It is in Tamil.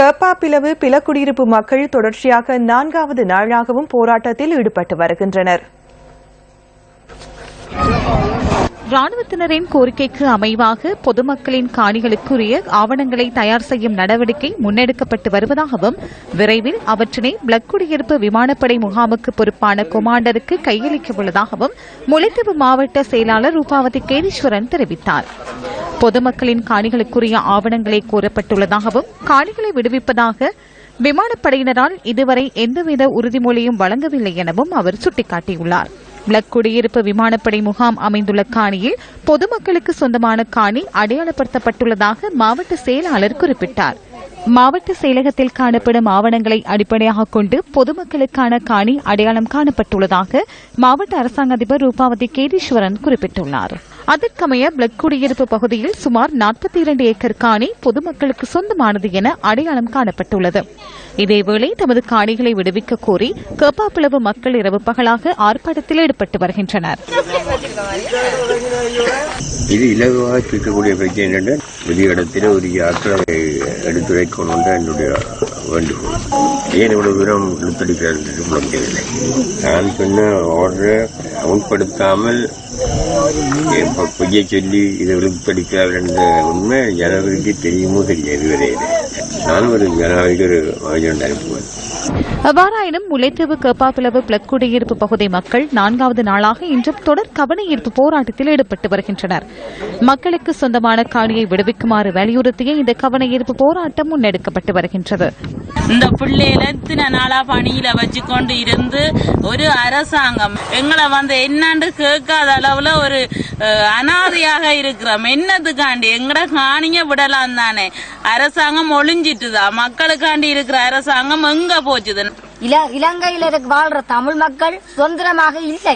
கேப்பாப்பிலவு பிலக்குடியிருப்பு மக்கள் தொடர்ச்சியாக 4வது நாளாகவும் போராட்டத்தில் ஈடுபட்டு வருகின்றனர். ராணுவத்தினரின் கோரிக்கைக்கு அமைவாக பொதுமக்களின் காணிகளுக்குரிய ஆவணங்களை தயார் செய்யும் நடவடிக்கை முன்னெடுக்கப்பட்டு வருவதாகவும் விரைவில் அவற்றினை பிளக்குடியிருப்பு விமானப்படை முகாமுக்கு பொறுப்பான கொமாண்டருக்கு கையளிக்க உள்ளதாகவும் முல்லைத்தீவு மாவட்ட செயலாளர் ரூபாவதி கேதீஸ்வரன் தெரிவித்தார். பொதுமக்களின் காணிகளுக்குரிய ஆவணங்களை கோரப்பட்டுள்ளதாகவும் காணிகளை விடுவிப்பதாக விமானப்படையினரால் இதுவரை எந்தவித உறுதிமொழியும் வழங்கவில்லை எனவும் அவர் சுட்டிக்காட்டியுள்ளார். பிளக்குடியிருப்பு விமானப்படை முகாம் அமைந்துள்ள காணியில் பொதுமக்களுக்கு சொந்தமான காணி அடையாளப்படுத்தப்பட்டுள்ளதாக மாவட்ட செயலாளர் குறிப்பிட்டார். மாவட்ட செயலகத்தில் காணப்படும் ஆவணங்களை அடிப்படையாக கொண்டு பொதுமக்களுக்கான காணி அடையாளம் காணப்பட்டுள்ளதாக மாவட்ட அரசாங்க அதிபர் ரூபாவதி கேதீஸ்வரன் குறிப்பிட்டுள்ளார். அதற்கமைய பிளக்குடியிருப்பு பகுதியில் சுமார் 42 ஏக்கர் காணி பொதுமக்களுக்கு சொந்தமானது என அடையாளம் காணப்பட்டுள்ளது. இதேவேளை தமது காணிகளை விடுவிக்க கோரி கேப்பாப்பிலவு மக்கள் இரவு பகலாக ஆர்ப்பாட்டத்தில் ஈடுபட்டு வருகின்றனர். இது இலகுவாக தீர்க்கக்கூடிய பிரச்சனை என்னென்று புதிய இடத்தில் ஒரு ஆற்றலை எடுத்துரைக்கணும் என்னுடைய வேண்டுகோள். ஏன் இவ்வளவு தூரம் இழுத்தடிக்கிறார் சொல்ல முடியவில்லை. நான் சொன்ன ஆர்டரை அமுல்படுத்தாமல் பொய்யை சொல்லி இதை இழுத்தடிக்கிறார் என்ற உண்மை ஜனவரிக்கு தெரியுமோ தெரியாது. இதுவரையில் நான் ஒரு ஜனவரிக்கு ஒரு ஆஜெண்ட் அனுப்புவேன். அவ்வாறாயினும் முல்லைத்தீவு கேப்பாப்பிலவு பிளக்குடியிருப்பு பகுதி மக்கள் 4வது நாளாக இன்றும் தொடர் கவனஈர்ப்பு போராட்டத்தில் ஈடுபட்டு வருகின்றனர். மக்களுக்கு சொந்தமான காணியை விடுவிக்குமாறு வலியுறுத்திய இந்த கவனஈர்ப்பு போராட்டம் முன்னெடுக்கப்பட்டு வருகின்றது. இந்த பிள்ளையில இத்தனை நாளா பணியில வச்சுக்கொண்டு இருந்து ஒரு அரசாங்கம் எங்களை என்னன்னு கேட்காத அளவுல ஒரு அனாதையாக இருக்கிறோம். என்னதுக்காண்டி எங்கட காணிய விடலாம் தானே. அரசாங்கம் ஒளிஞ்சிட்டுதான். மக்களுக்காண்டி இருக்கிற அரசாங்கம் எங்க போச்சுது? இலங்கையில வாழ்ற தமிழ் மக்கள் சுதந்திரமாக இல்லை.